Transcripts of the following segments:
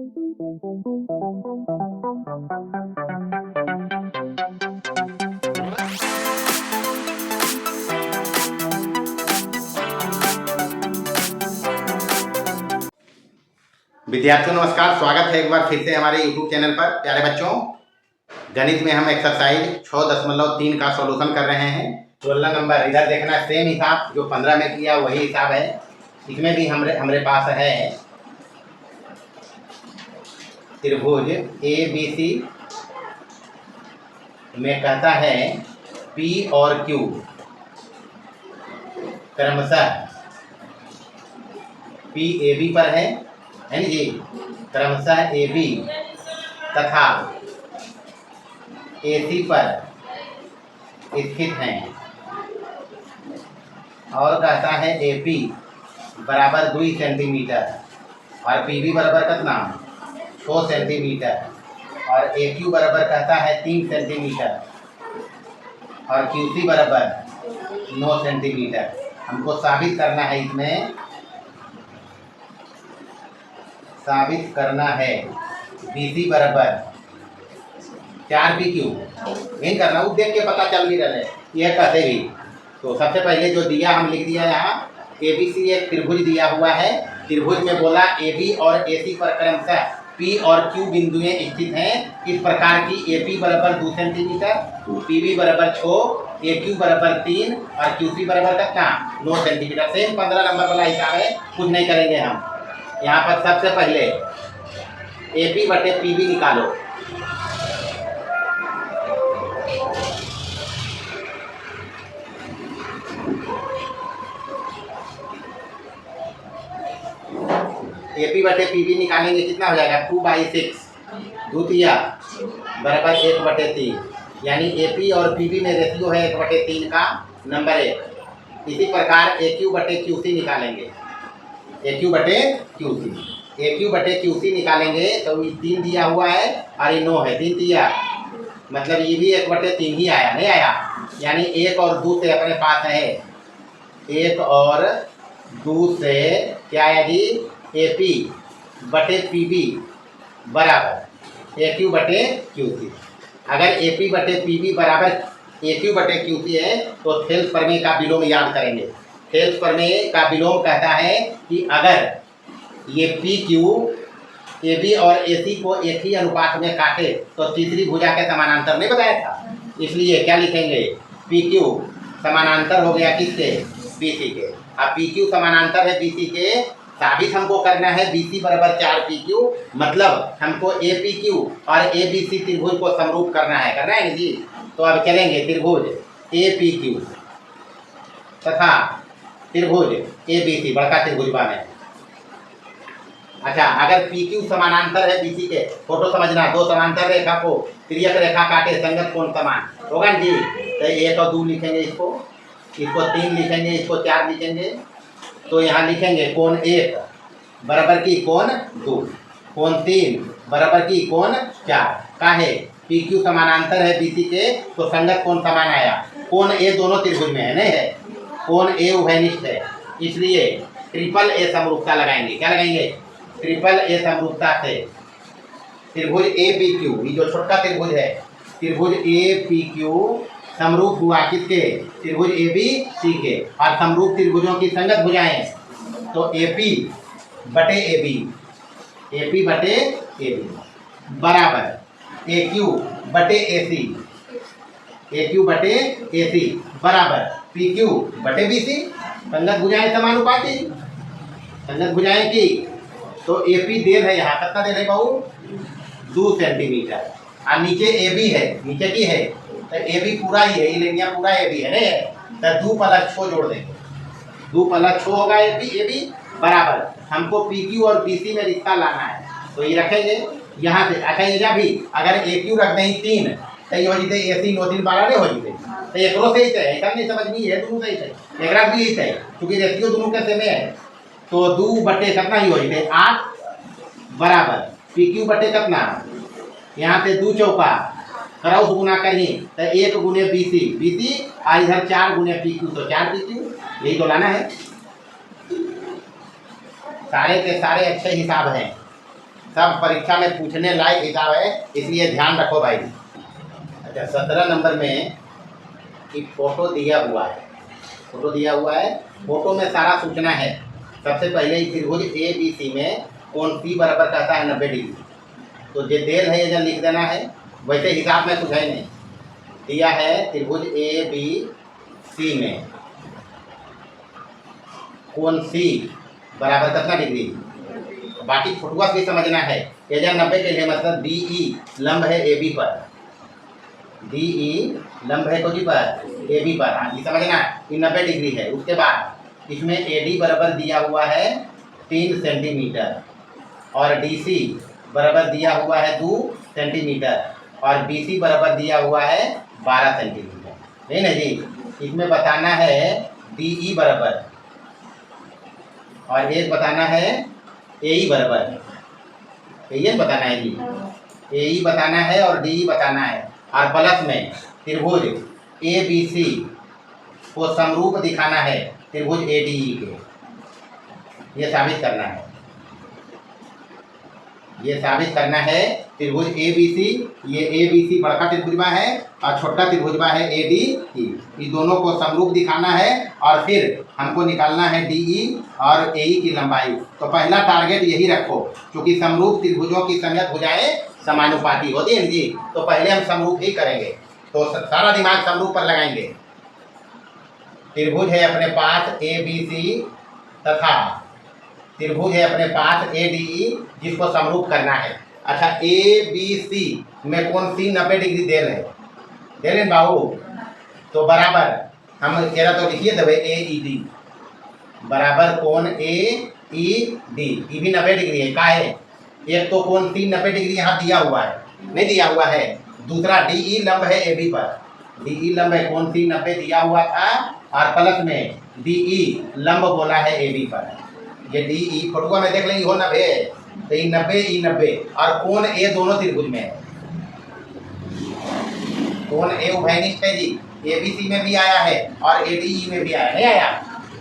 विद्यार्थियों नमस्कार, स्वागत है एक बार फिर से हमारे YouTube चैनल पर। प्यारे बच्चों, गणित में हम एक्सरसाइज 6.3 का सॉल्यूशन कर रहे हैं। 16 नंबर इधर देखना, सेम हिसाब जो 15 में किया वही हिसाब है। इसमें भी हमारे पास है त्रिभुज ABC में कहता है P और Q क्रमशः P AB पर है ना जी, क्रमशः AB तथा AC पर स्थित हैं, और कहता है AP बराबर 2 सेंटीमीटर और PB बराबर कितना 6 सेंटीमीटर और AQ बराबर कहता है 3 सेंटीमीटर और QC बराबर 9 सेंटीमीटर। हमको साबित करना है, इसमें साबित करना है BC बराबर 4PQ। नहीं करना, वो देख के पता चल नहीं रहा है यह कहते भी। तो सबसे पहले जो दिया हम लिख दिया यहाँ, ABC एक त्रिभुज दिया हुआ है। त्रिभुज में बोला AB और AC पर क्रमशः P और Q बिंदुएं स्थित हैं। इस प्रकार की AP बराबर 2 सेंटीमीटर, PB बराबर 6, AQ बराबर 3 और QC बराबर कितना 9 सेंटीमीटर। सेम 15 नंबर वाला हिसाब है, कुछ नहीं करेंगे हम। यहाँ पर सबसे पहले AP बटे PB निकालो। AP बटे PB निकालेंगे, कितना हो जाएगा 2/6 द्वितीय बराबर 1/3, यानी AP और PB में रेशियो है 1/3 का, नंबर 1। इसी प्रकार AQ बटे QC निकालेंगे, AQ बटे QC निकालेंगे तो 3 दिया हुआ है और ये 9 है, 3 दिया मतलब ये भी 1/3 ही आया, नहीं आया, यानी 1 और 2 से अपने पास है, 1 और 2 से क्या आया जी AP बटे PB बराबर AQ बटे QC। अगर AP बटे PB बराबर AQ बटे QC है तो थेल्स प्रमेय का विलोम याद करेंगे। थेल्स प्रमेय का विलोम कहता है कि अगर ये PQ AB और AC को एक ही अनुपात में काटे तो तीसरी भुजा के समानांतर नहीं बताया था, इसलिए क्या लिखेंगे PQ समानांतर हो गया किसके BC के। अब PQ समानांतर है BC के, साबित हमको करना है BC बराबर 4PQ, मतलब हमको APQ और ABC त्रिभुज को समरूप करना है ना जी। तो अब चलेंगे त्रिभुज APQ तथा त्रिभुज ABC, बड़का त्रिभुज बने। अच्छा, अगर PQ समानांतर है BC के, फोटो समझना, दो समांतर रेखा को तिर्यक रेखा काटे, संगत कोण समान होगा जी। तो 1 और 2 लिखेंगे, इसको 3 लिखेंगे, इसको 4 लिखेंगे। तो यहाँ लिखेंगे कोण 1 बराबर की कोण 2, कोण 3 बराबर की कोण 4। काहे PQ समानांतर है BC के तो संगत कोण समान आया। कोण A दोनों त्रिभुज में है, नहीं है, कोण A उभयनिष्ठ है, इसलिए ट्रिपल A समरूपता लगाएंगे। क्या लगाएंगे ट्रिपल A समरूपता से त्रिभुज APQ, ये जो छोटा त्रिभुज है त्रिभुज APQ समरूप हुआ किसके त्रिभुज ABC के, और समरूप त्रिभुजों की संगत भुजाएं तो AP बटे AB बराबर AQ बटे AC बराबर PQ बटे BC। संगत भुजाएं समानुपाती, संगत भुजाएं की तो AP देर है, यहाँ कितना देर है बहू 2 सेंटीमीटर, और नीचे AB है, नीचे की है तो AB पूरा ही है, ये लेंगे पूरा AB है नहीं है, तो 2 + 6 जोड़ देंगे, 2 + 6 होगा AB बराबर। हमको PQ और BC में रिश्ता लाना है तो ये रखेंगे यहाँ से। अच्छा, ये भी अगर AQ रख दें 3 तो ये हो जाते AC 9 3 12 नहीं हो जाते, तो एकरो से ही है, ऐसा नहीं समझ नहीं है, दोनों सही है, एक भी है क्योंकि रेशियो दोनों के सेम है। तो 2 बटे कितना ही हो जाते 8 बराबर PQ बटे कितना, यहाँ से 2 चौका क्रॉस गुना करें तो 1 गुने BC और इधर 4 गुने PQ, तो 4PQ, यही तो लाना है। सारे के सारे अच्छे हिसाब हैं। सब परीक्षा में पूछने लायक हिसाब है, इसलिए ध्यान रखो भाई। अच्छा 17 नंबर में कि फोटो दिया हुआ है, फोटो दिया हुआ है, फोटो में सारा सूचना है। सबसे पहले ही त्रिभुज ए बी सी में कोण सी बराबर कहता है 90 डिग्री। तो जो देर है ये लिख देना है, वैसे हिसाब में कुछ है नहीं। दिया है त्रिभुज ए बी सी में कोण सी बराबर कितना डिग्री, बाकी फुटवा भी समझना है। ये 90 के लिए मतलब डी ई लंब है ए बी पर, डी ई लंब है कोई पर ए बी पर, हाँ ये समझना कि 90 डिग्री है। उसके बाद इसमें ए डी बराबर दिया हुआ है 3 सेंटीमीटर और डी सी बराबर दिया हुआ है 2 सेंटीमीटर और बी सी बराबर दिया हुआ है 12 सेंटीमीटर, नहीं ना जी। इसमें बताना है डी ई बराबर और एक बताना है ए ई बराबर, ये बताना है जी, ए ई बताना है और डी ई बताना है। और प्लस में त्रिभुज ए बी सी को समरूप दिखाना है त्रिभुज ए डी ई के, ये साबित करना है, ये साबित करना है त्रिभुज ए बी सी, ये ए बी सी बड़का त्रिभुजवा है और छोटा त्रिभुजवा है ए डी ई, इस दोनों को समरूप दिखाना है और फिर हमको निकालना है डी ई और ए ई की लंबाई। तो पहला टारगेट यही रखो, क्योंकि समरूप त्रिभुजों की संगत भुजाएं समानुपाती होती है जी, तो पहले हम समरूप ही करेंगे। तो सारा दिमाग समरूप पर लगाएंगे। त्रिभुज है अपने पास ए बी सी तथा त्रिभुज है अपने पास ए डी ई, जिसको समरूप करना है। अच्छा ए बी सी में कोण सी 90 डिग्री दे रहे बाबू, तो बराबर हम कह तो लिखिए दबे ए ई डी बराबर कोण ए ई डी, ये भी 90 डिग्री है। का है एक तो कोण सी 90 डिग्री यहाँ दिया हुआ है, नहीं दिया हुआ है। दूसरा डी ई लंब है ए बी पर, डी ई लंब है कोण सी 90 दिया हुआ था और प्लस में डी ई लंब बोला है ए बी पर। ये डी ई फोटुआ में देख लेंगे हो 90, तो ये 90 ई 90 और कोण ए दोनों त्रिभुज में है। कोण ए उभयनिष्ठ है जी, ए बी सी में भी आया है और ए डी ई में भी आया, नहीं आया।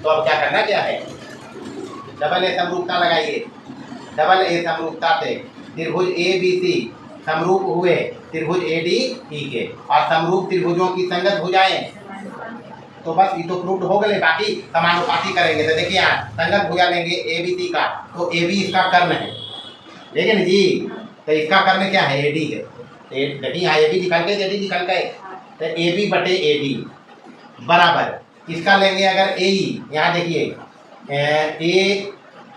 तो अब क्या करना क्या है, डबल ए समरूपता लगाइए। डबल ए समरूपता से त्रिभुज ए बी सी समरूप हुए त्रिभुज ए डी ई के, और समरूप त्रिभुजों की संगत भुजाएं। तो बस ये तो प्रूफ हो गए, बाकी समानुपाती करेंगे। तो देखिए यहाँ संगत भुजा लेंगे ए बी सी का, तो ए बी इसका कर्ण है, ठीक है ना जी। तो इसका कर्ण क्या है, ए डी है। देखिए यहाँ ए बी निकल के, ए डी निकल के, तो ए बी बटे ए डी बराबर इसका लेंगे अगर ए ई, यहाँ देखिए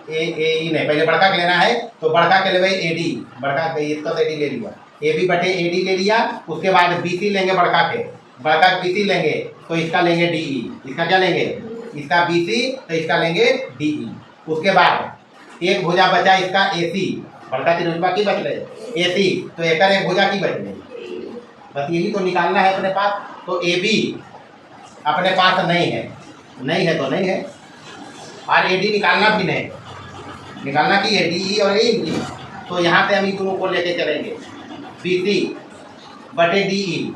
ए ई नहीं, पहले बड़का के लेना है, तो बड़का के लिए ए डी, बड़का इसका ए डी ले लिया, ए बी बटे ए डी ले लिया। उसके बाद बी सी लेंगे बड़का के, बड़का बी सी लेंगे तो इसका लेंगे डी ई, इसका क्या लेंगे, इसका बी सी, तो इसका लेंगे डी ई। उसके बाद एक भुजा बचा इसका ए सी, बड़का त्रिभुजा की बच रहे ए सी, तो एक भुजा की बच रही, बस यही तो निकालना है अपने पास। तो ए बी अपने पास नहीं है, नहीं है तो नहीं है, और ए डी निकालना भी नहीं, निकालना की है डी ई और ए ई। तो यहाँ से हम इन दोनों को लेके चलेंगे, बी सी बटे डी ई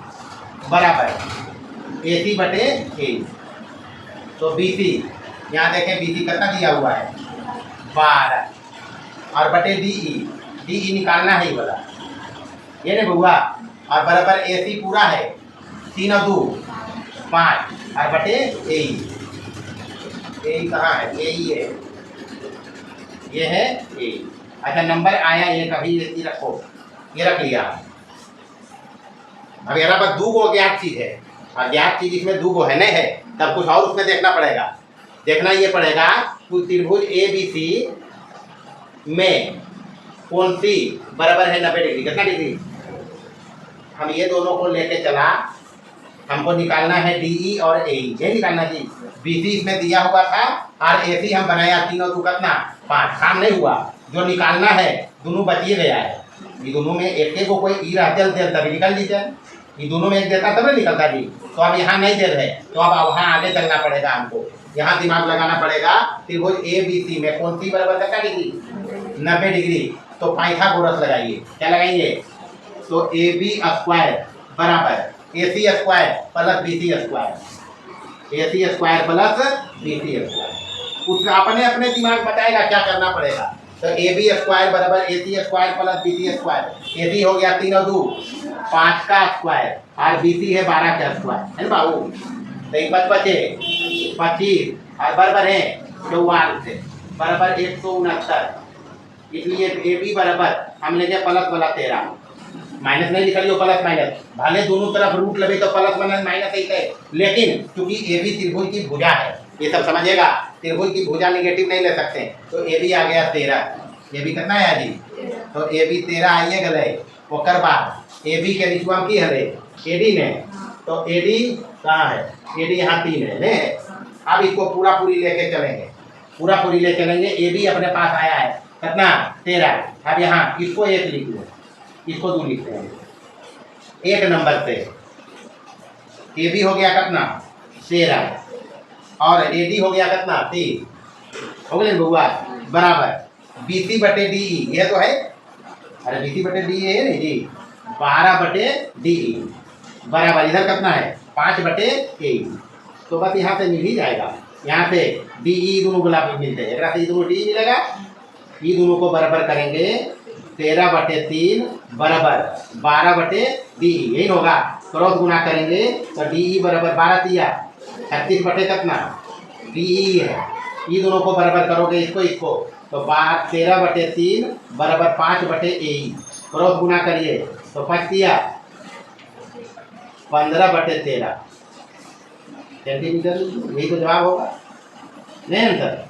बराबर ए सी बटे ए। तो बी सी यहाँ देखें, बी सी कितना दिया हुआ है 12 और बटे डी ई निकालना है ये वाला, ये नहीं बउआ, और बराबर ए सी पूरा है 3 और 2 5 और बटे ए ई कहाँ है, ए ई है, ये है ए। अच्छा नंबर आया ये, कभी ये रखो, ये रख लिया। अब यहाँ पर 2 गो ज्ञात चीज़ है, और ज्ञात चीज़ इसमें 2 गो है नहीं है, तब कुछ और उसमें देखना पड़ेगा। देखना ये पड़ेगा कि त्रिभुज ए बी सी में कोण सी बराबर है 90 डिग्री, कितना डिग्री, हम ये दोनों को लेके चला, हमको निकालना है डी ई और ए ई, ये निकालना जी। बी सी इसमें दिया हुआ था और ए सी हम बनाया 3 और 2 कितना 5, काम नहीं हुआ। जो निकालना है दोनों बचिए गया है, ये दोनों में एक को कोई ई रहते तभी निकल दीजिए, ये दोनों में एक देता तब नहीं निकलता जी। तो अब यहाँ नहीं दे रहे, तो अब वहाँ आगे चलना पड़ेगा हमको, यहाँ दिमाग लगाना पड़ेगा। त्रिभुज ए बी सी में कोण सी बराबर कितना डिग्री 90 डिग्री, तो पाइथागोरस लगाइए, क्या लगाइए, तो ए बी स्क्वायर बराबर A C square plus B C square, A C square plus B C square. उसका अपने अपने दिमाग बताएगा क्या करना पड़ेगा। तो ए बी स्क्वायर बराबर A C square plus B C square. A C हो गया 3 और 2 5 का स्क्वायर और बी सी है 12 का स्क्वायर, है ना बाबू। तो ये 5 बचे 25 और बराबर है 44 से बराबर 169। इसलिए ए बी बराबर हम लेंगे प्लस वाला 13, माइनस नहीं निकलियो प्लस माइनस, भले दोनों तरफ रूट लगे तो प्लस माइनस माइनस ही है, लेकिन क्योंकि ए बी त्रिभुज की भुजा है, ये सब समझिएगा, त्रिभुज की भुजा नेगेटिव नहीं ले सकते। तो ए बी आ गया 13, ए बी कितना है जी, तो ए बी 13 आइए गए। ओकर बाद ए बी के निचुआ की हले ए डी ने, तो ए डी कहाँ है, ए डी यहाँ 3 है ने। अब इसको पूरा पूरी लेके चलेंगे, पूरा पूरी ले चलेंगे। ए बी अपने पास आया है कितना 13, अब यहाँ इसको 1 लिख लो, इसको 2 लिखते हैं। 1 नंबर से ए बी हो गया कितना 13 और ए डी हो गया कितना 3, हो गए बउआ, बराबर बी सी बटे डी ई, यह तो है, अरे बी सी बटे डी है नहीं जी, 12 बटे डी ई बराबर इधर कितना है 5 बटे ए। तो बस यहाँ से मिल ही जाएगा, यहाँ से डी ई दोनों गुलाब मिलते हैं, एक से दोनों डी ई मिलेगा, ये दोनों को बराबर करेंगे 13 बटे 3 बराबर 12 बटे डी ई, यही होगा। क्रॉस गुना करेंगे तो डी ई बराबर 12 तिया 36 बटे कितना डी ई है, ये दोनों को बराबर करोगे इसको इसको, तो 13 बटे 3 बराबर 5 बटे ए। क्रॉस गुना करिए तो 5 तिया 15 बटे 13 सेंटीमीटर, यही तो जवाब होगा नहीं आंसर।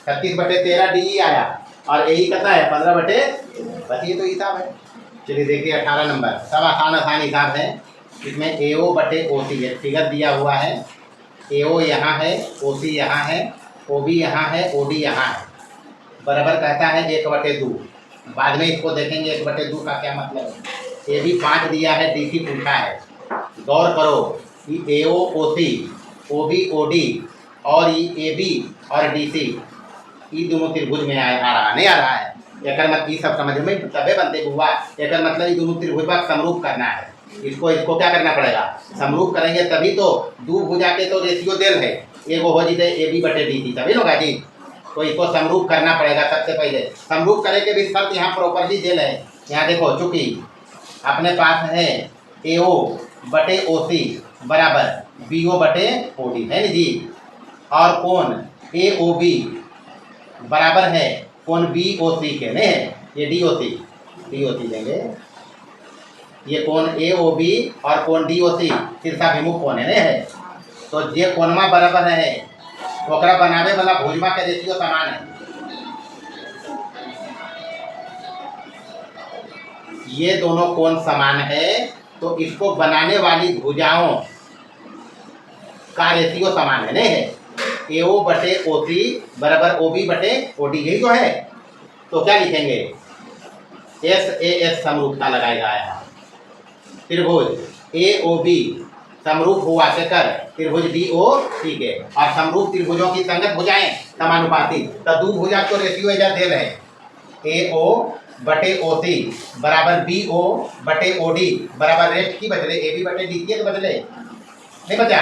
36 बटे 13 डी ई आया और यही कितना है 15 बटे, बस ये तो हिसाब है। चलिए देखिए 18 नंबर, सब आसान हिसाब है। इसमें ए ओ बटे ओ सी है, फिगर दिया हुआ है, ए ओ यहाँ है, ओ सी यहाँ है, ओ बी यहाँ है, ओ डी यहाँ है, बराबर कहता है 1 बटे 2। बाद में इसको देखेंगे 1 बटे 2 का क्या मतलब है। ए बी 5 दिया है, डी सी पूछा है, गौर करो ये ए ओ ओ सी, ओ बी ओ डी और ये ए बी और डी सी, ये दोनों त्रिभुज में आ रहा नहीं आ रहा है। एक मतलब ये सब समझ में तबे बनते हुआ, एक मतलब ये दोनों त्रिभुज का समरूप करना है, इसको क्या करना पड़ेगा समरूप करेंगे, तभी तो दो भुजा के तो रेशियो देल है, एगो हो जीते ए बी बटे डी सी, तभी होगा जी। तो इसको समरूप करना पड़ेगा सबसे पहले, समरूप करे के भी शर्त यहाँ प्रॉपर्ली देल है। यहाँ देखो चूंकि अपने पास है ए ओ बटे ओ सी बराबर बी ओ बटे ओ डी है ना जी, और कोण ए ओ बी बराबर है कोण बी ओ सी के नहीं है, ये डी ओ सी लेंगे, ये कोण ए ओ बी और कोण डी ओ सी शीर्षाभिमुख कोण है नहीं है। तो जे कोणमा बराबर है ओकरा बनावे वाला भुजमा के रेशियो समान है, ये दोनों कोण समान है, तो इसको बनाने वाली भुजाओं का रेशियो समान है नहीं है। ए ओ बटे ओ सी बराबर ओ बी बटे ओ डी, यही तो है। तो क्या लिखेंगे एस ए एस समरूपता लगाएगा यहाँ, त्रिभुज ए ओ बी समरूप हुआ से कर त्रिभुज डी ओ सी के, और समरूप त्रिभुजों की संगत भुजाएं समानुपाती, तो दो भुजा को रेशियो इधर दे रहे ए ओ बटे ओ सी बराबर बी ओ बटे ओ डी बराबर रेस्ट की बदले ए बी बटे डी सी के बदले नहीं बचा,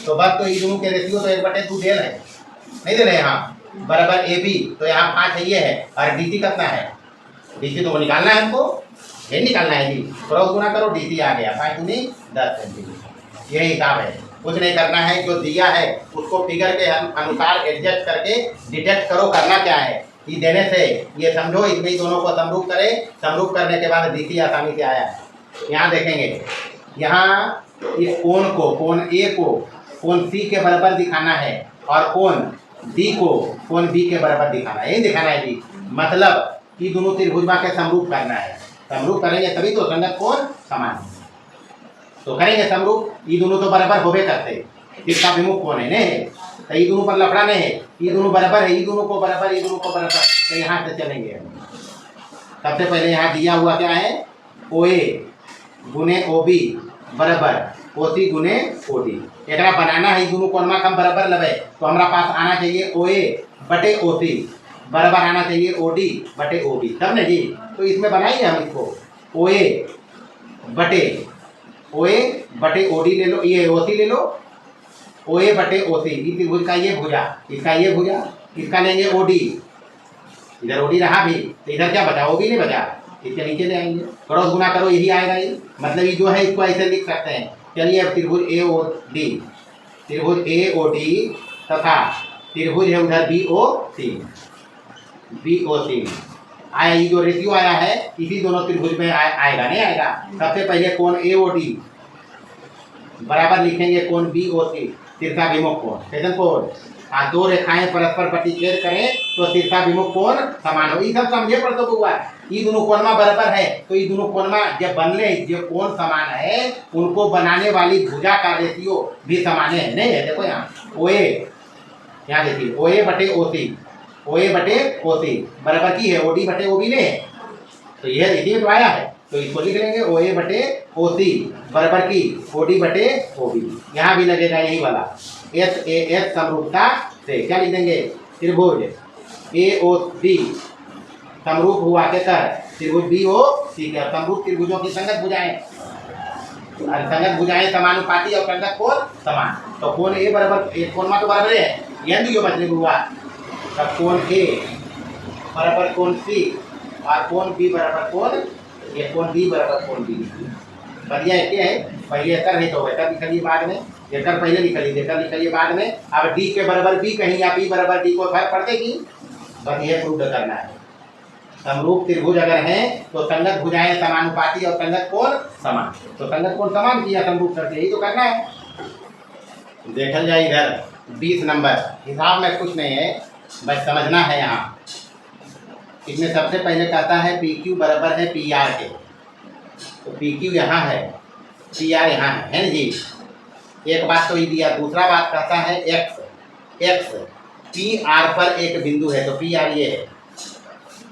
तो बस तो ये दोनों के रेशियो तो 1 बटे 2 दे रहे नहीं दे रहे यहाँ बराबर ए बी, तो यहाँ 5 है ये है, और डी सी कितना है, डी सी तो निकालना है हमको, ये निकालना है जी, क्रॉस गुना करो डी सी आ गया 5 दूनी 10 सेंटीमीटर, यही हिसाब है। कुछ नहीं करना है, जो दिया है उसको फिगर के अनुसार एडजस्ट करके डिटेक्ट करो करना क्या है। ये देने से ये समझो इसमें दोनों को समरूप करे, समरूप करने के बाद डी सी आसानी से आया। यहाँ देखेंगे, यहाँ इस कोण को कोण ए को कोण सी के बराबर दिखाना है और कोण डी को कोण बी के बराबर दिखाना है, यही दिखाना है जी। मतलब कि दोनों त्रिभुजा के समरूप करना है, समरूप करेंगे तभी तो संगत कोण समान, तो करेंगे समरूप। ये दोनों तो बराबर होबे करते, इसका विमुख कोण है नहीं, तो ये दोनों पर लफड़ा नहीं है, ये दोनों बराबर है, ये दोनों को बराबर, ये दोनों को बराबर, तो यहाँ से चलेंगे। सबसे पहले यहाँ दिया हुआ क्या है ओ ए गुने ओ बी बराबर ओ सी गुने ओ डी, एक बनाना है, दोनों कोणमा हम बराबर लगे, तो हमारा पास आना चाहिए ओ ए बटे ओ सी बराबर आना चाहिए ओ डी बटे ओ बी, तब ना जी। तो इसमें बनाइए हम इसको ओ ए बटे ओ डी ले लो, ये ओ सी ले लो, ओ ए बटे ओ सी, इस त्रिभुज का ये भुजा, इसका ये भुजा, इसका लेंगे ओ डी, इधर ओडी रहा भी, तो इधर क्या बचा, ओ भी नहीं बचा, इसके नीचे ले आएंगे, क्रॉस गुना करो यही आएगा ये, मतलब ये जो है इसको ऐसे लिख सकते हैं। चलिए अब त्रिभुज ए ओ डी, त्रिभुज ए ओ डी तथा त्रिभुज है उधर बी ओ सी, बी ओ सी आया, ये जो रेशियो आया है इसी दोनों त्रिभुज में आएगा, नहीं आएगा। सबसे पहले कोण ए ओ डी बराबर लिखेंगे कोण बी ओ सी, तिरछाभिमुख कोण, कैसन कोण, दो रेखाएं परस्पर प्रतिच्छेद करें तो तिरछाभिमुख कोण समान हो। ये सब समझे पर तो हुआ, ये दोनों कोणमा बराबर है, तो ये दोनों कोणमा जब बनले जो कोण समान है उनको बनाने वाली भुजा का रेशियो भी समान है, नहीं है। देखो यहाँ ओ ए, यहाँ देखिए ओ ए बटे ओ सी, ओ ए बटे ओ सी बराबर की है ओ डी बटे ओ बी ने, तो यह इसी में तो आया है, तो इसको लिख लेंगे ओ ए बटे ओ सी बराबर की ओ डी बटे ओ बी। यहाँ भी लगेगा यही वाला एस ए एस समरूपता से क्या लिख देंगे, त्रिभुज ए ओ डी समरूप हुआ के कर त्रिभुज बी ओ सी के, समरूप त्रिभुजों की संगत भुजाएं, संगत भुजाएं समानुपाती और संगत कोण समान, तो कोण ए बराबर एक कोण में तो बराबर है, यह जो बचने हुआ, तब कोण ए बराबर कोण सी और कोण बी बराबर कोण, ये कोण बी बराबर कोण बी। बढ़िया है क्या है, पहले कर नहीं तो वेक्टर लिखिए बाद में, वेक्टर पहले लिखिए बाद में। अब डी के बराबर बी कहीं या बी बराबर डी को फर्क पड़ेगी, बस ये प्रूव करना है। समरूप त्रिभुज अगर है तो संगत भुजाएं समानुपाती और संगत कोण समान, तो संगत कोण समान किया समरूप करके, यही तो करना है। देखल जाए इधर 20 नंबर, हिसाब में कुछ नहीं है, बस समझना है। यहाँ इसमें सबसे पहले कहता है पी क्यू बराबर है पी आर के, तो पी क्यू यहाँ है, पी आर यहाँ है ना जी, एक बात तो ये दिया। दूसरा बात कहता है एक्स, एक्स पी आर पर एक बिंदु है, तो पी आर ये है,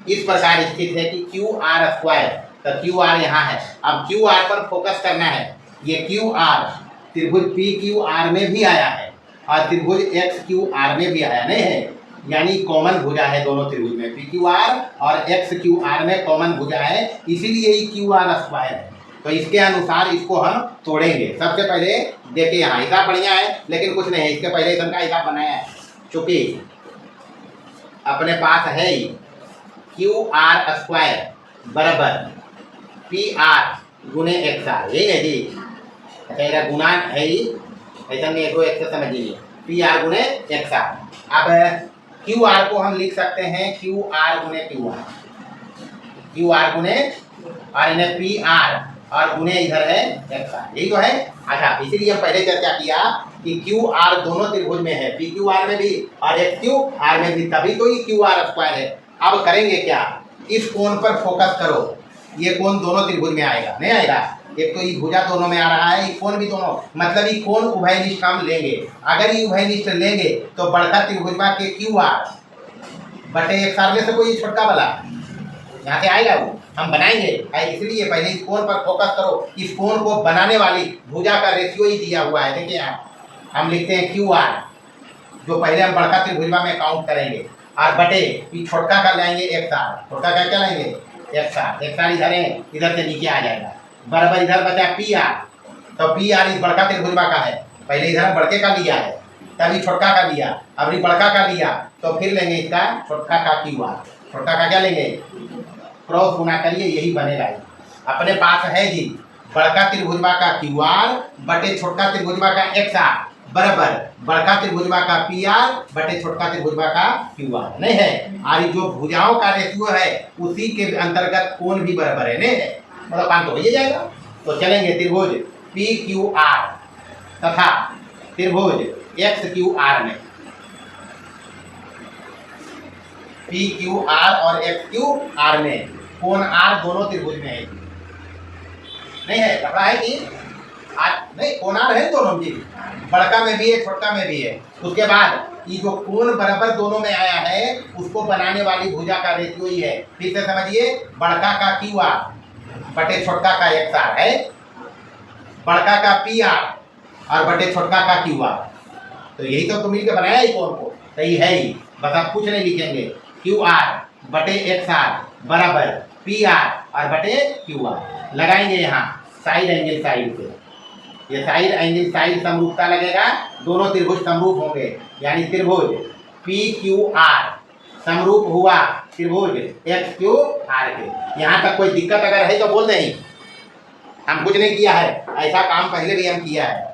इस प्रकार स्थित है कि क्यू आर स्क्वायर, तो क्यू आर यहाँ है। अब क्यू आर पर फोकस करना है, ये क्यू आर त्रिभुज पी क्यू आर में भी आया है और त्रिभुज एक्स क्यू आर में भी आया, नहीं है, यानी कॉमन भुजा है दोनों त्रिभुज में, पी क्यू आर और एक्स क्यू आर में कॉमन भुजा है, इसीलिए ये क्यू आर स्क्वायर है। तो इसके अनुसार इसको हम तोड़ेंगे। सबसे पहले देखिए यहाँ हिसाब बढ़िया है, लेकिन कुछ नहीं है, इसके पहले इसका हिसाब बनाया है, चूंकि अपने पास है ही क्यू आर स्क्वायर बराबर पी आर गुने एक्स आर, यही है जी। अच्छा गुना है ही, ऐसा नहीं है, एक्स समझिए, पी आर गुने एक्स आर। अब क्यू आर को हम लिख सकते हैं क्यू आर गुने क्यू आर, क्यू आर गुने और इन्हें पी आर और गुने इधर है एक्स आर, यही तो है। अच्छा इसीलिए हम पहले चर्चा किया कि क्यू आर दोनों त्रिभुज में है, पी क्यू आर में भी और एक्स क्यू आर में भी, तभी तो ये क्यू आर स्क्वायर है। अब करेंगे क्या, इस कोण पर फोकस करो, ये कोण दोनों त्रिभुज में आएगा, नहीं आएगा, एक तो ये भुजा दोनों में आ रहा है, ये कोण भी दोनों, मतलब ये कोण उभयनिष्ठ हम लेंगे। अगर ये उभयनिष्ठ लेंगे तो बड़का त्रिभुजवा के क्यू आर बटे एक्स आर में से कोई छोटका वाला यहाँ से आएगा, वो हम बनाएंगे। इसलिए पहले इस कोण पर फोकस करो, इस कोण को बनाने वाली भुजा का रेशियो ही दिया हुआ है। देखिए यहाँ हम लिखते हैं क्यू आर, जो पहले हम बड़का त्रिभुजवा में काउंट करेंगे, और बटे ये छोटका का लाएंगे एक्स आर, छोटका का क्या लाएंगे एक्स आर, एक्स आर इधर है, इधर से नीचे आ जाएगा, बराबर इधर बचा पी आर, तो पी आर इस बड़का त्रिभुजवा का है, पहले इधर बड़के का लिया है, तभी छोटका का लिया, अब ये बड़का का लिया, तो फिर लेंगे इसका छोटका का क्यू आर, छोटका का क्या लेंगे, क्रॉस गुना करिए, यही बनेगा। अपने पास है जी बड़का त्रिभुजवा का क्यू आर बटे छोटका त्रिभुजवा का एक्स आर बराबर बड़का त्रिभुजवा का पी आर बटे छोटका त्रिभुजवा का क्यू आर, नहीं है। और जो भुजाओं का रेशियो है उसी के अंतर्गत कोण भी बराबर है, नहीं है, मतलब काम तो हो ही जाएगा। तो चलेंगे त्रिभुज पी क्यू आर तथा त्रिभुज एक्स क्यू आर में, पी क्यू आर और एक्स क्यू आर में कोण आर दोनों त्रिभुज में है, नहीं है, पता है कि नहीं कोण आर है दोनों जी, बड़का में भी है छोटका में भी है। उसके बाद ये जो कोण बराबर दोनों में आया है उसको बनाने वाली भुजा का रेशियो ही है। फिर से समझिए, बड़का का क्यू आर बटे छोटका का एक्स आर है, बड़का का पी आर और बटे छोटका का क्यू आर, तो यही तो मिल के बनाया ही कोण को, सही है ही, बस आप कुछ नहीं लिखेंगे, क्यू आर बटे एक्स आर बराबर पी आर और बटे क्यू आर लगाएंगे यहाँ साइड एंगल साइड से, ये साइड एंगल साइड समरूपता लगेगा, दोनों त्रिभुज समरूप होंगे, यानी त्रिभुज पी क्यू आर समरूप हुआ त्रिभुज एक्स क्यू आर के। यहाँ तक कोई दिक्कत अगर है तो बोल दें, हम कुछ नहीं किया है, ऐसा काम पहले भी हम किया है।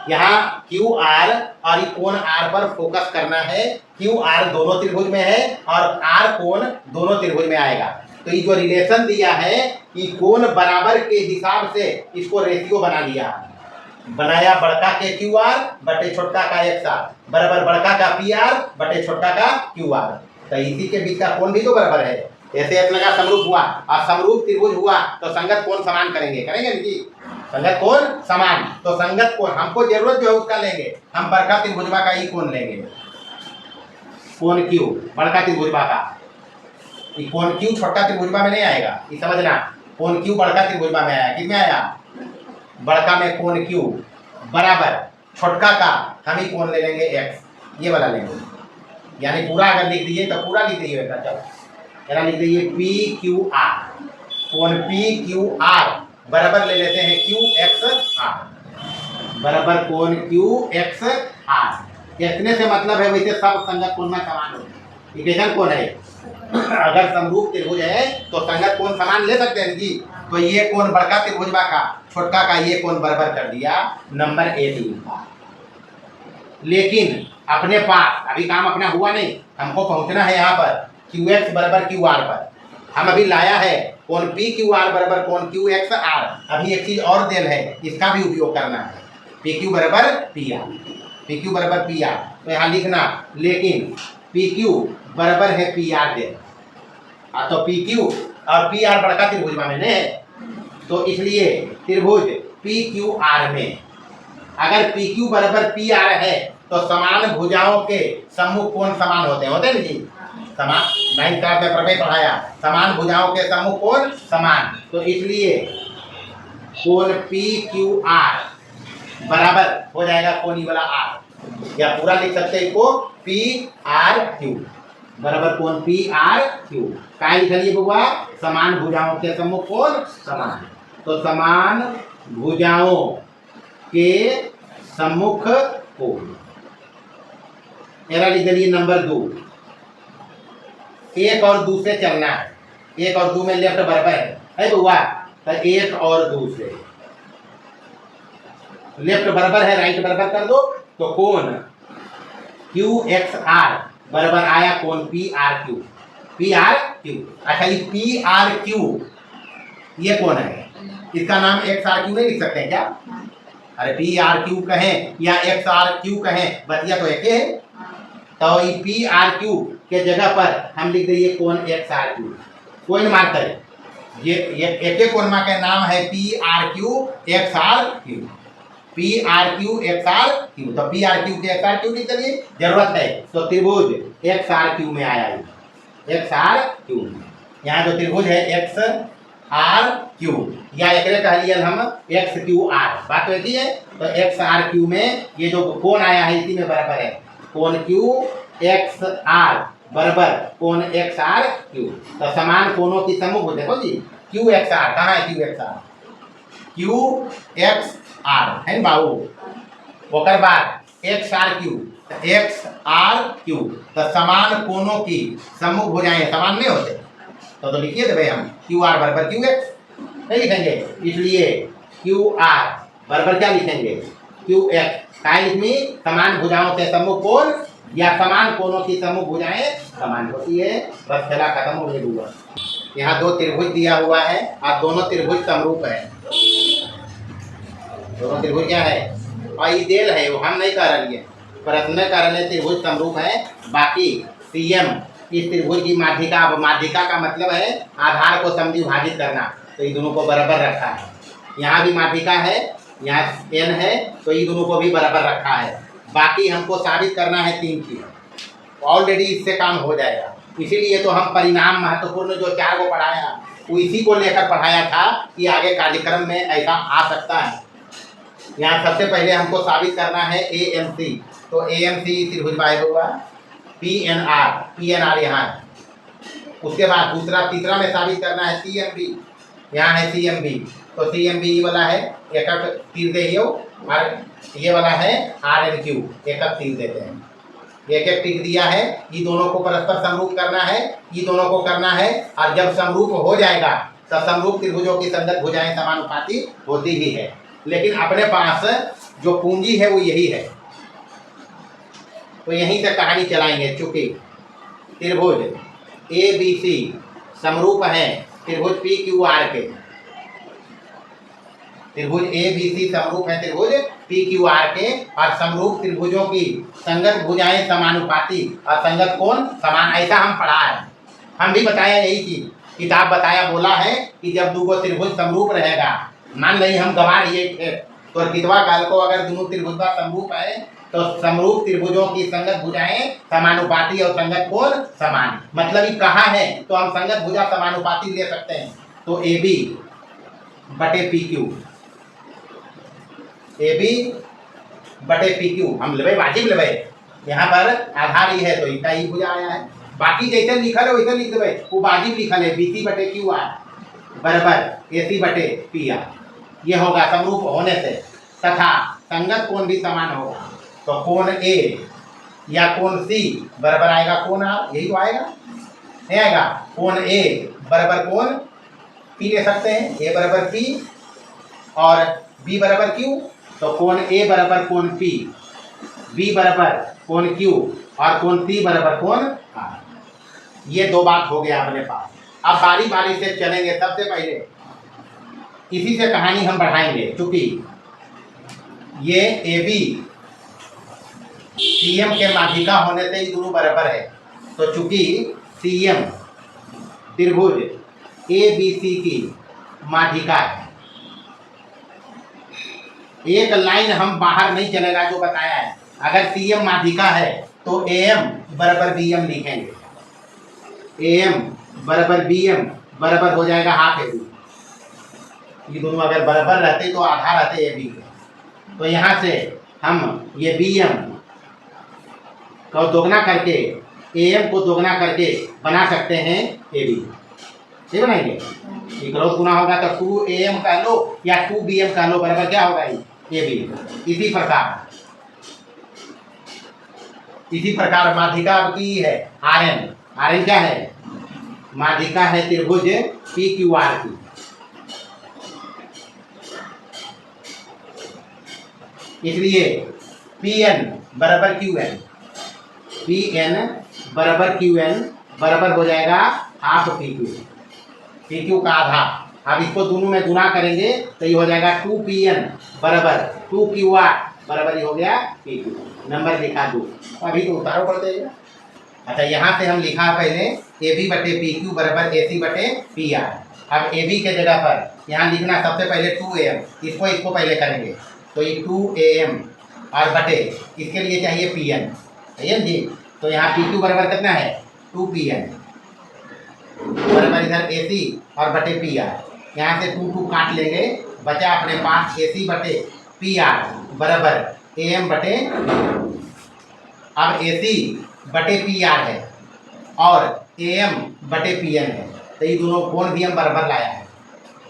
यहाँ क्यू आर और ये कोण आर पर फोकस करना है। क्यू आर दोनों त्रिभुज में है और आर कोण दोनों त्रिभुज में आएगा। तो ये जो रिलेशन दिया है कि कोण बराबर के हिसाब से इसको रेशियो बना लिया, बनाया बड़का के क्यू आर बटे छोटका का एक्स आर बराबर बड़का का पी आर बटे छोटका का क्यू आर। तो इसी के बीच का कोण भी तो बराबर है। ऐसे एक लगा समरूप हुआ और समरूप त्रिभुज हुआ तो संगत कोण समान करेंगे, करेंगे जी, संगत कोण समान। तो संगत कोण हमको जरूरत जो है उसका लेंगे, हम बड़का त्रिभुजवा का ही कोण लेंगे, कोण क्यू बड़का त्रिभुजवा का। ये कोण क्यू छोटा त्रिभुजवा में नहीं आएगा, ये समझना। कोण क्यू बड़का त्रिभुजवा में आया, किसमें आया, बड़का में कोण क्यू बराबर छोटका का हम ही कोण ले लेंगे एक्स, ये वाला लेंगे। यानी पूरा अगर लिख दीजिए तो पूरा लिख दीजिए, चलो लिख दीजिए पी क्यू आर, कोण पी क्यू आर बराबर ले लेते हैं क्यू एक्स आर बराबर कोण क्यू एक्स आर। इतने से मतलब है वैसे सब संगत कोण में समान हो। इक्वेशन कोण है, अगर समरूप त्रिभुज है तो संगत कोण समान ले सकते हैं जी। तो ये कोण बड़का त्रिभुजवा का छोटका का ये कोण बराबर कर दिया, नंबर 8। लेकिन अपने पास अभी काम अपना हुआ नहीं, हमको पहुंचना है यहाँ पर क्यू एक्स बराबर क्यू आर पर। हम अभी लाया है कोण पी क्यू आर बराबर कोण क्यू एक्स आर। अभी एक चीज और देल है, इसका भी उपयोग करना है, पी क्यू बराबर पी आर, पी क्यू बराबर पी आर। तो यहाँ लिखना, लेकिन पी क्यू बराबर है पी आर दे, तो पी क्यू और पी आर बड़का त्रिभुजवा में है, तो इसलिए त्रिभुज पी क्यू आर में अगर पी क्यू बराबर पी आर है तो समान भुजाओं के सम्मुख कोण समान होते हैं ना जी। समान 9th क्लास में प्रमेय पढ़ाया, समान भुजाओं के सम्मुख कोण समान। तो इसलिए कोण पी क्यू आर बराबर हो जाएगा कोण ई वाला आर, या पूरा लिख सकते हैं इसको पी आर क्यू बराबर कोण पी आर क्यू। क्या लिख लिया बुआ, समान भुजाओं के सम्मुख कोण समान। तो समान भुजाओं के सम्मुख कोण, मेरा लिख दिए नंबर 2। एक और दो से चलना है, एक और दो में लेफ्ट बराबर है बुआ, तो एक और दो से लेफ्ट बराबर है, राइट बराबर कर दो। तो कोण क्यू एक्स आर बराबर आया कोण P R Q, P R Q. अच्छा ये पी आर क्यू ये कौन है, इसका नाम एक्स आर क्यू नहीं लिख सकते हैं क्या? अरे पी आर क्यू कहें या एक्स आर क्यू कहें, बतिया तो एक है। तो ये पी आर क्यू के जगह पर हम लिख देंगे कोण एक्स आर क्यू, कोई मार्क करें। ये एक कोण का नाम है P R Q X R Q, P R Q X R Q. तो पी आर क्यू के एक्स आर क्यू की चलिए जरूरत है, तो त्रिभुज एक्स आर क्यू में आया, एक्स आर क्यू। यहाँ जो त्रिभुज है एक्स आर क्यू, या एक कह लिया हम एक्स क्यू आर, बात तो ऐसी है। तो एक्स आर क्यू में ये जो कोण आया है इसी में बराबर है कोण क्यू एक्स आर बराबर कोण एक्स आर क्यू। तो समान कोणों की समूह देखो जी, क्यू एक्स आर कहाँ है, Q X R, Q X R है ना बाबू। ओकर बाद X R Q, X R Q. तो समान कोणों की सम्मुख भुजाएं समान नहीं होते, तो लिखिए तो भाई हम क्यू आर बराबर क्यू एक्स नहीं लिखेंगे, इसलिए क्यू आर बराबर क्या लिखेंगे क्यू एक्स। क्या लिखनी, समान भुजाओं के सम्मुख कोण या समान कोणों की सम्मुख भुजाएं समान होती है। बस खेला खत्म हो गया। यहाँ दो त्रिभुज दिया हुआ है और दोनों त्रिभुज समरूप है, दोनों त्रिभुज क्या है और ये देल है, वो हम नहीं कर रही है, प्रश्न में कर रहे त्रिभुज समरूप है। बाकी सीएम इस त्रिभुज की माध्यिका, अब माध्यिका का मतलब है आधार को समद्विभाजित करना, तो ये दोनों को बराबर रखा है। यहाँ भी माध्यिका है, यहाँ एन है, तो ये दोनों को भी बराबर रखा है। बाकी हमको साबित करना है 3 चीज, ऑलरेडी इससे काम हो जाएगा। इसीलिए तो हम परिणाम महत्वपूर्ण जो 4 को पढ़ाया वो इसी को लेकर पढ़ाया था कि आगे कार्यक्रम में ऐसा आ सकता है। यहाँ सबसे पहले हमको साबित करना है AMC, तो AMC त्रिभुज बाय होगा, PNR यहाँ है। उसके बाद दूसरा तीसरा में साबित करना है CMB, यहाँ है CMB, तो CMB ये वाला है, एक तीर दे और ये वाला है RNQ, एक तीर देते हैं। एक एक टिक दिया है, ये दोनों को परस्पर समरूप करना है, ये दोनों को करना है, और जब समरूप हो जाएगा तो समरूप त्रिभुजों की संगत भुजाएं समानुपाती होती ही है। लेकिन अपने पास जो पूंजी है वो यही है, तो यहीं से कहानी चलाएंगे। चूंकि त्रिभुज ए बी सी समरूप है त्रिभुज पी क्यू आर के, त्रिभुज ए बी सी समरूप है त्रिभुज पी क्यू आर के, और समरूप त्रिभुजों की संगत भुजाएं समानुपाती और संगत कोण समान, ऐसा हम पढ़ा है। हम भी बताया यही चीज, किताब बताया, बोला है कि जब दो त्रिभुज समरूप रहेगा, मान ली हम गवा रही थे तो कितवा काल को अगर दोनों त्रिभुज का समरूप है तो समरूप त्रिभुजों की संगत भुजाएं समानुपाती और संगत कोण समान। मतलब ये कहाँ है तो हम संगत भुजा समानुपाती ले सकते हैं। तो ए बी बटे पी क्यू, ए बी बटे पी क्यू हम लेवे, वाजिब लेवे, यहाँ पर आधार ही है तो इसका ही भुजा आया है। बाकी जैसे लिखल है वैसे लिख देवे, वो वाजिब लिखल है, बी सी बटे क्यू आर बराबर ए सी बटे पी आर, ये होगा समरूप होने से। तथा संगत कोण भी समान होगा, तो कोण ए या कोण सी बराबर आएगा कोण आर, यही तो आएगा, नहीं आएगा? कोण ए बराबर कोण पी ले सकते हैं, ए बराबर पी और बी बराबर क्यू, तो कोण ए बराबर कोण पी, बी बराबर कोण क्यू और कोण सी बराबर कोण आर। ये दो बात हो गया अपने पास। अब बारी बारी से चलेंगे। सबसे पहले इसी से कहानी हम बढ़ाएंगे, क्योंकि ये ए बी सी एम के माध्यिका होने से ही दोनों बराबर है, तो चूंकि सी एम त्रिभुज ए बी सी की माध्यिका है, एक लाइन हम बाहर नहीं चलेगा जो बताया है। अगर सी एम माध्यिका है तो ए एम बराबर बी एम लिखेंगे, ए एम बराबर बी एम बराबर हो जाएगा हाफ ए बी। ये दोनों अगर बराबर रहते तो आधा रहते ए बी के, तो यहाँ से हम ये बी एम को दोगुना करके ए एम को दोगुना करके बना सकते हैं ए बी। ये बनाएंगे, ये क्रॉस गुना होगा तो 2 ए एम कह लो या 2 बी एम कह लो, बराबर क्या होगा ए बी। इसी प्रकार माध्यिका की है आर एन, आर एन क्या है? माध्यिका है त्रिभुज पी क्यू आर की। इसलिए पी एन बराबर क्यू एन, पी एन बराबर क्यू एन बराबर हो जाएगा half P Q, P Q का आधा। अब इसको दोनों में गुना करेंगे तो ये हो जाएगा 2 पी एन बराबर 2 क्यू आर बराबर ही हो गया पी क्यू। नंबर लिखा 2, अभी तो उतारो पड़ जाएगा। अच्छा, यहाँ से हम लिखा पहले ए बी बटे पी क्यू बराबर ए सी बटे पी आर। अब ए बी के जगह पर यहाँ लिखना सबसे पहले 2 ए एम, इसको पहले करेंगे तो ये 2 ए एम और बटे इसके लिए चाहिए पी एन, सही है जी। तो यहाँ पी क्यू बराबर कितना है 2 पी एन बराबर इधर ए सी और बटे पी आर। यहाँ से 2 काट लेंगे, बचा अपने पास ए सी बटे पी आर बराबर ए एम बटे। अब ए सी बटे पी आर है और ए एम बटे पी एन है, तो ये दोनों कोण भी हम बराबर लाया है।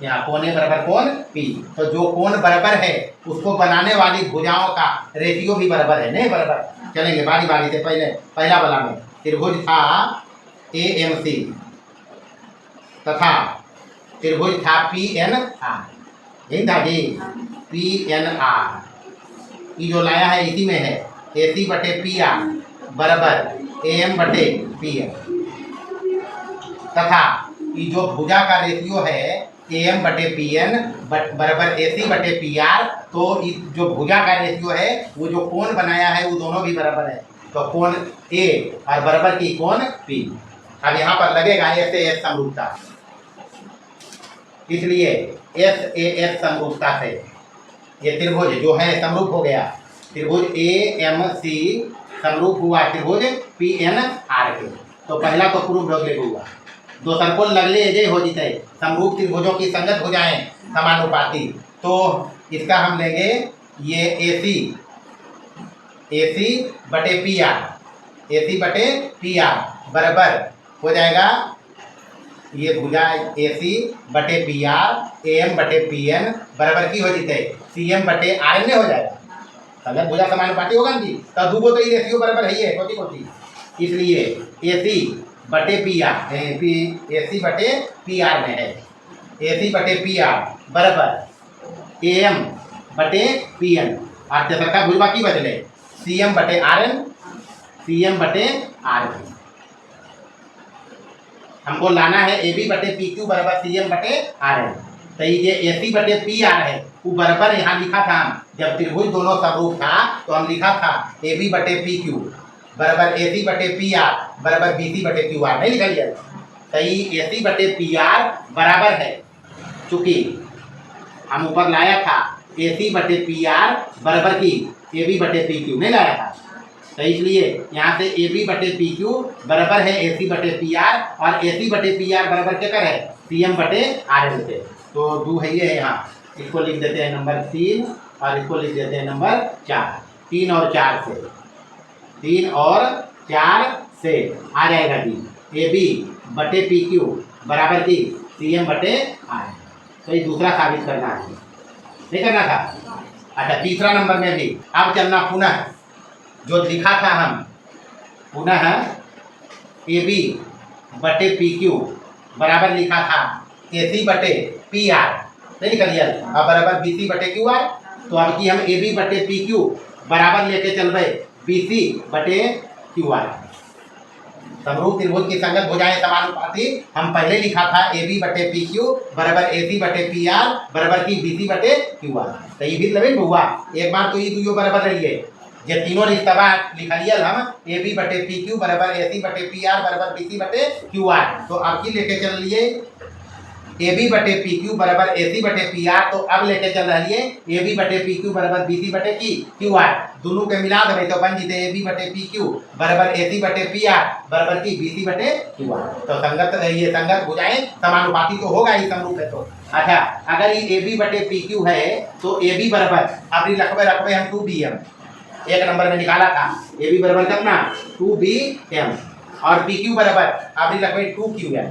यहाँ कोण ए बराबर कोण पी, तो जो कोण बराबर है उसको बनाने वाली भुजाओं का रेशियो भी बराबर है, नहीं बराबर। चलेंगे बारी बारी से। पहले पहला वाला में त्रिभुज था ए एम सी तथा त्रिभुज था पी एन आर, यही था जी, पी एन आर। ये जो लाया है इसी में है ए सी बटे पी आर बराबर ए एम बटे पी एन, तथा ये जो भुजा का रेशियो है ए एम बटे पी एन बराबर ए सी बटे पी आर। तो जो भुजा का रेशियो है वो जो कोण बनाया है वो दोनों भी बराबर है, तो कोण ए और बराबर की कोण पी। अब यहाँ पर लगेगा एस ए एस समरूपता, इसलिए एस ए एस समरूपता से ये त्रिभुज जो है समरूप हो गया। त्रिभुज ए एम सी समरूप हुआ त्रिभुज पी एन आर के। तो पहला तो प्रूफ लगले हुआ, दोसर को लगले जे हो जीते समरूप त्रिभुजों की संगत भुजाएं समानुपाती। तो इसका हम लेंगे ये ए सी बटे पी आर, ए सी बटे पी आर बराबर हो जाएगा ये भुजा ए सी बटे पी आर ए एम बटे पी एन बराबर की हो जीते सी एम बटे आर एन हो जाएगा। संगत भुजा समानुपाती होगा जी, तब दूगो तो ये रेशियो बराबर है ही है कोती कोती, इसलिए AC बटे PR AC बटे PR में है, AC बटे PR बराबर AM बटे PN और तेसरका भुजवा की बदले CM बटे RN। हमको लाना है AB बटे PQ बराबर CM बटे RN। तो ये AC बटे PR है वो बराबर यहाँ लिखा था, जब त्रिभुज दोनों समरूप था तो हम लिखा था AB बटे PQ बराबर AC बटे PR बराबर BC बटे QR, नहीं लिखा लिया। तो ये AC बटे PR बराबर है, चूंकि हम ऊपर लाया था AC बटे PR बराबर की AB बटे PQ, नहीं लाया था, तो इसलिए यहाँ से AB बटे PQ बराबर है AC बटे PR और AC बटे PR बराबर क्या कर है CM बटे RN से। तो दो है ये है यहाँ, इसको लिख देते हैं नंबर 3 और इसको लिख देते हैं नंबर 4। 3 और 4 से, 3 और 4 से आ जाएगा जी AB बटे PQ बराबर की CM बटे RN। तो ये दूसरा साबित करना है, नहीं करना था। अच्छा, तीसरा नंबर में भी अब चलना पुनः जो लिखा था हम, पुनः AB बटे PQ बराबर लिखा था AC बटे PR, नहीं लिखा लिया, अब बराबर BC बटे QR। तो अब की हम AB बटे PQ बराबर लेके चल रहे BC बटे QR। समरूप त्रिभुज की संगत भुजाएं समानुपाती हम पहले लिखा था AB बटे PQ बराबर AC बटे PR बराबर की BC बटे QR। तो ये भी लगे हुआ, एक बार तो ये दुयो बराबर रहिए, जे तीनों रिश्ता लिखा लिया हम AB बटे PQ बराबर AC बटे PR बराबर BC बटे QR। तो अब की लेके चल लिए AB बटे PQ बराबर AC बटे PR। तो अब लेके चल रही है AB बटे PQ बराबर BC बटे QR, दोनों के मिला दे तो बन जीते AB बटे PQ बराबर AC बटे PR बराबर की BC बटे QR। तो संगत ये संगत भुजाएं समानुपाती तो होगा ही समरूप है। तो अच्छा, अगर ये AB बटे PQ है तो AB बराबर अब रखबे हम 2BM, एक नंबर में निकाला था AB बराबर कितना 2BM और PQ बराबर अब रखबे 2QN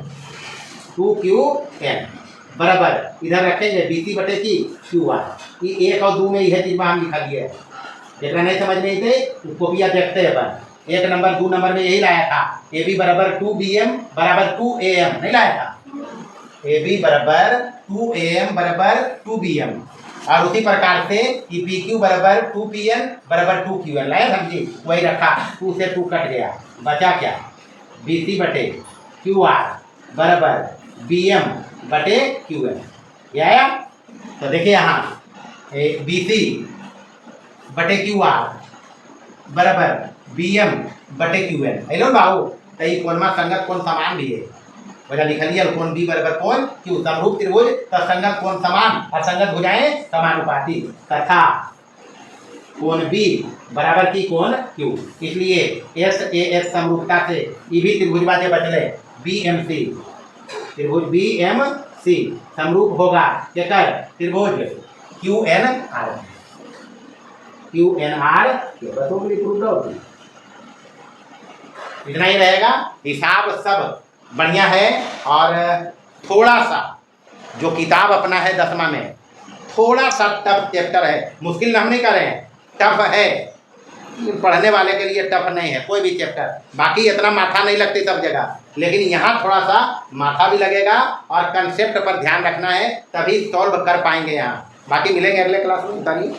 बराबर इधर रखेंगे BC बटे की QR। ये 1 और 2 में यह चीज हम लिखा लिया है, जितना नहीं समझ में थे उसको भी देखते हैं अपन। 1 नंबर 2 नंबर में यही लाया था AB बराबर 2BM बराबर 2AM, नहीं लाया था AB बराबर 2AM बराबर 2BM और उसी प्रकार से PQ बराबर 2PN बराबर 2QN लाया, समझी, वही रखा, 2 से 2 कट गया, बचा क्या BC बटे QR बराबर BM बटे QN, ये आया। तो देखिए यहाँ BC बटे QR बराबर BM बटे QN, हेलो बाबू। तो ये कौन मा संगत कौन समान भी है, वजह लिखा लिया कौन B बराबर कौन Q, समरूप त्रिभुज तो संगत कौन समान और संगत भुजाएं समानुपाती तथा कौन B बराबर की कौन Q, इसलिए SAS समरूपता से ये भी त्रिभुज बाजे बचले BMC, त्रिभुज BMC समरूप होगा क्या त्रिभुज QNR। इतना ही रहेगा, हिसाब सब बढ़िया है। और थोड़ा सा जो किताब अपना है 10वां में थोड़ा सा टफ चैप्टर है, मुश्किल हम नहीं कर रहे हैं, टफ है, पढ़ने वाले के लिए टफ नहीं है कोई भी चैप्टर। बाकी इतना माथा नहीं लगती सब जगह, लेकिन यहाँ थोड़ा सा माथा भी लगेगा और कंसेप्ट पर ध्यान रखना है, तभी सॉल्व कर पाएंगे यहाँ। बाकी मिलेंगे अगले क्लास में, बताइए।